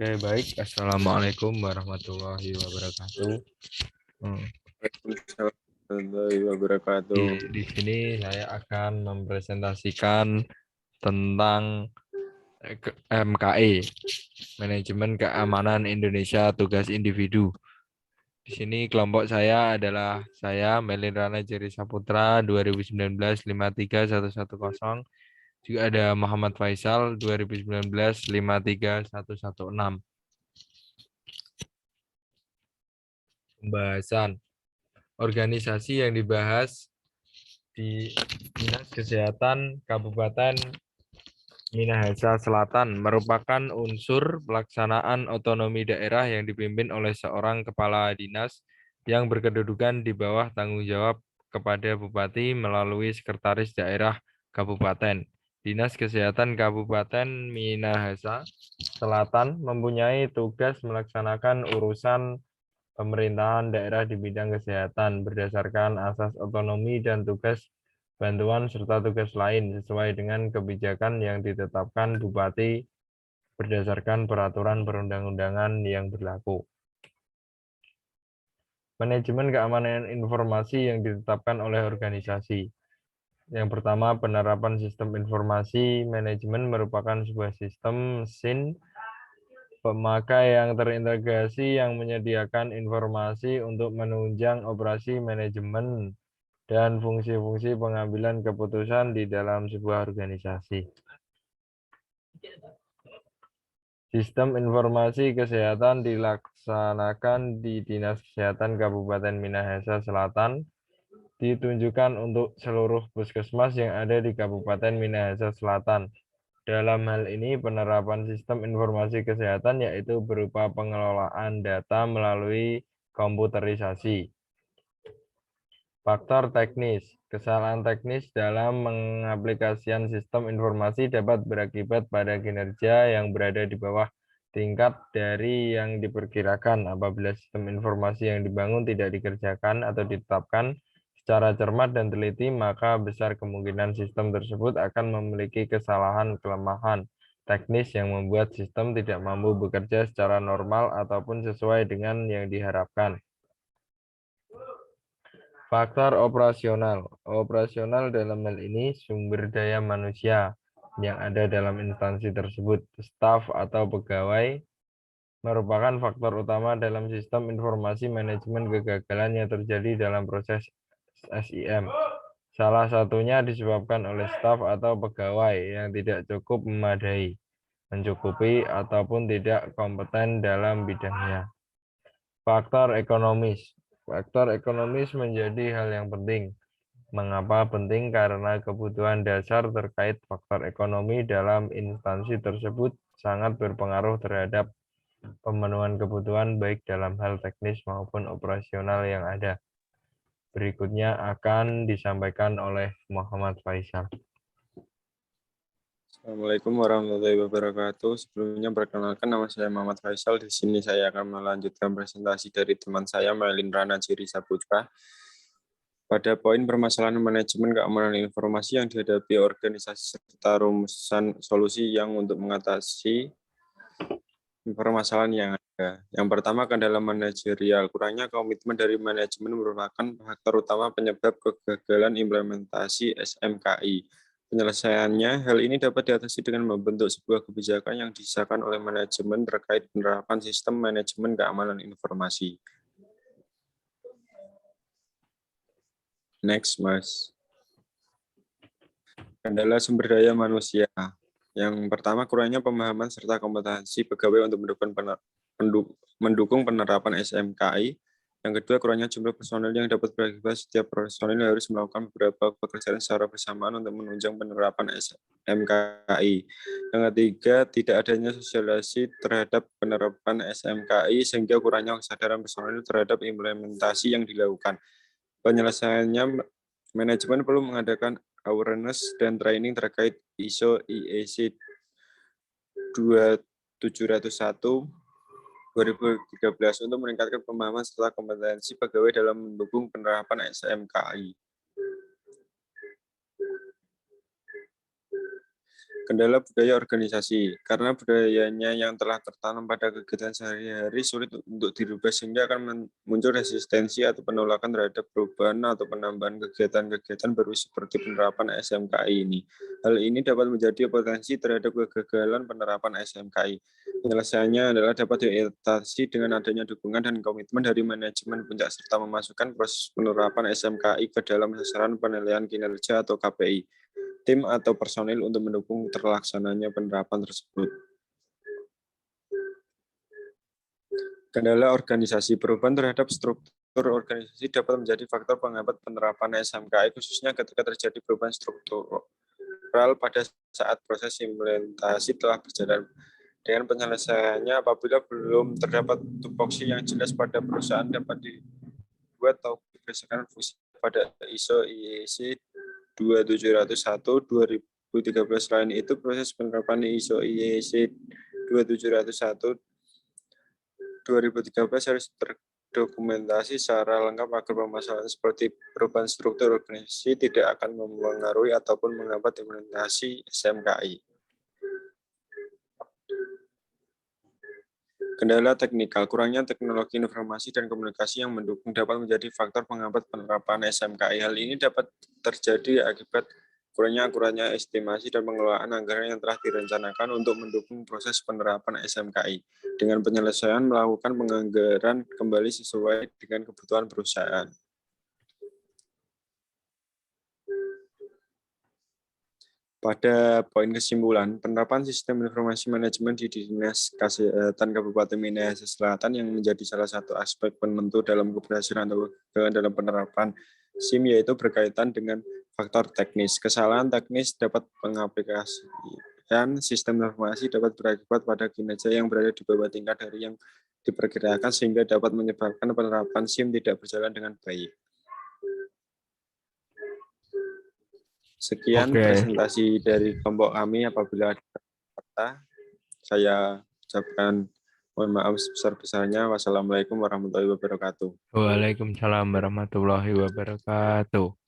Oke, baik. Assalamualaikum warahmatullahi wabarakatuh. Hmm, Waalaikumsalam warahmatullahi wabarakatuh. Di sini saya akan mempresentasikan tentang MKI, Manajemen Keamanan Indonesia Tugas Individu. Di sini kelompok saya adalah saya, Melin Rana Jeri Saputra, 2019 53110. Juga ada Muhammad Faisal, 2019 53116. Pembahasan organisasi yang dibahas di Dinas Kesehatan Kabupaten Minahasa Selatan merupakan unsur pelaksanaan otonomi daerah yang dipimpin oleh seorang kepala dinas yang berkedudukan di bawah tanggung jawab kepada Bupati melalui Sekretaris Daerah Kabupaten. Dinas Kesehatan Kabupaten Minahasa Selatan mempunyai tugas melaksanakan urusan pemerintahan daerah di bidang kesehatan berdasarkan asas otonomi dan tugas bantuan serta tugas lain sesuai dengan kebijakan yang ditetapkan Bupati berdasarkan peraturan perundang-undangan yang berlaku. Manajemen keamanan informasi yang ditetapkan oleh organisasi. Yang pertama, penerapan sistem informasi manajemen merupakan sebuah sistem mesin pemakai yang terintegrasi yang menyediakan informasi untuk menunjang operasi manajemen dan fungsi-fungsi pengambilan keputusan di dalam sebuah organisasi. Sistem informasi kesehatan dilaksanakan di Dinas Kesehatan Kabupaten Minahasa Selatan, ditunjukkan untuk seluruh puskesmas yang ada di Kabupaten Minahasa Selatan. Dalam hal ini, penerapan sistem informasi kesehatan yaitu berupa pengelolaan data melalui komputerisasi. Faktor teknis. Kesalahan teknis dalam mengaplikasikan sistem informasi dapat berakibat pada kinerja yang berada di bawah tingkat dari yang diperkirakan. Apabila sistem informasi yang dibangun tidak dikerjakan atau ditetapkan secara cermat dan teliti, maka besar kemungkinan sistem tersebut akan memiliki kesalahan kelemahan teknis yang membuat sistem tidak mampu bekerja secara normal ataupun sesuai dengan yang diharapkan. Faktor operasional. Operasional dalam hal ini sumber daya manusia yang ada dalam instansi tersebut, staf atau pegawai, merupakan faktor utama dalam sistem informasi manajemen kegagalan yang terjadi dalam proses SIM. Salah satunya disebabkan oleh staf atau pegawai yang tidak cukup memadai, mencukupi, ataupun tidak kompeten dalam bidangnya. Faktor ekonomis. Faktor ekonomis menjadi hal yang penting. Mengapa penting? Karena kebutuhan dasar terkait faktor ekonomi dalam instansi tersebut sangat berpengaruh terhadap pemenuhan kebutuhan baik dalam hal teknis maupun operasional yang ada. Berikutnya akan disampaikan oleh Muhammad Faisal. Assalamualaikum warahmatullahi wabarakatuh. Sebelumnya perkenalkan, nama saya Muhammad Faisal. Di sini saya akan melanjutkan presentasi dari teman saya Melin Rana Jeri Saputra pada poin permasalahan manajemen keamanan informasi yang dihadapi organisasi serta rumusan solusi yang untuk mengatasi permasalahan yang ada. Yang pertama kan dalam manajerial, kurangnya komitmen dari manajemen merupakan faktor utama penyebab kegagalan implementasi SMKI. Penyelesaiannya, hal ini dapat diatasi dengan membentuk sebuah kebijakan yang disahkan oleh manajemen terkait penerapan sistem manajemen keamanan informasi. Next, Mas. Kendala sumber daya manusia. Yang pertama, kurangnya pemahaman serta kompetensi pegawai untuk mendukung penerapan SMKI. Yang kedua, kurangnya jumlah personel yang dapat berakibat setiap personel harus melakukan beberapa pekerjaan secara bersamaan untuk menunjang penerapan SMKI. Yang ketiga, tidak adanya sosialisasi terhadap penerapan SMKI sehingga kurangnya kesadaran personel terhadap implementasi yang dilakukan. Penyelesaiannya, manajemen perlu mengadakan awareness dan training terkait ISO IEC 2701 2013 untuk meningkatkan pemahaman serta kompetensi pegawai dalam mendukung penerapan SMKI. Kendala budaya organisasi. Karena budayanya yang telah tertanam pada kegiatan sehari-hari sulit untuk dirubah sehingga akan muncul resistensi atau penolakan terhadap perubahan atau penambahan kegiatan-kegiatan baru seperti penerapan SMKI ini. Hal ini dapat menjadi potensi terhadap kegagalan penerapan SMKI. Penyelesaiannya adalah dapat diatasi dengan adanya dukungan dan komitmen dari manajemen puncak serta memasukkan proses penerapan SMKI ke dalam sasaran penilaian kinerja atau KPI. Tim atau personil untuk mendukung terlaksananya penerapan tersebut. Kendala organisasi. Perubahan terhadap struktur organisasi dapat menjadi faktor penghambat penerapan SMKI, khususnya ketika terjadi perubahan struktural pada saat proses implementasi telah berjalan. Dengan penyelesaiannya, apabila belum terdapat tupoksi yang jelas pada perusahaan dapat dibuat atau berdasarkan fungsi pada ISO IEC 2701/2013. Selain itu, proses penerapan ISO IEC 2701/2013 harus terdokumentasi secara lengkap agar permasalahan seperti perubahan struktur organisasi tidak akan mempengaruhi ataupun menghambat implementasi SMKI. Kendala teknikal. Kurangnya teknologi informasi dan komunikasi yang mendukung dapat menjadi faktor penghambat penerapan SMKI. Hal ini dapat terjadi akibat kurangnya estimasi dan pengelolaan anggaran yang telah direncanakan untuk mendukung proses penerapan SMKI. Dengan penyelesaian melakukan penganggaran kembali sesuai dengan kebutuhan perusahaan. Pada poin kesimpulan, penerapan sistem informasi manajemen di Dinas Kesehatan Kabupaten Minahasa Selatan yang menjadi salah satu aspek penentu dalam keberhasilan atau kegagalan dalam penerapan SIM yaitu berkaitan dengan faktor teknis. Kesalahan teknis dapat mengaplikasikan sistem informasi dapat berakibat pada kinerja yang berada di bawah tingkat dari yang diperkirakan sehingga dapat menyebabkan penerapan SIM tidak berjalan dengan baik. Sekian presentasi dari kelompok kami. Apabila ada kata, saya ucapkan mohon maaf sebesar-besarnya. Wassalamualaikum warahmatullahi wabarakatuh. Waalaikumsalam warahmatullahi wabarakatuh.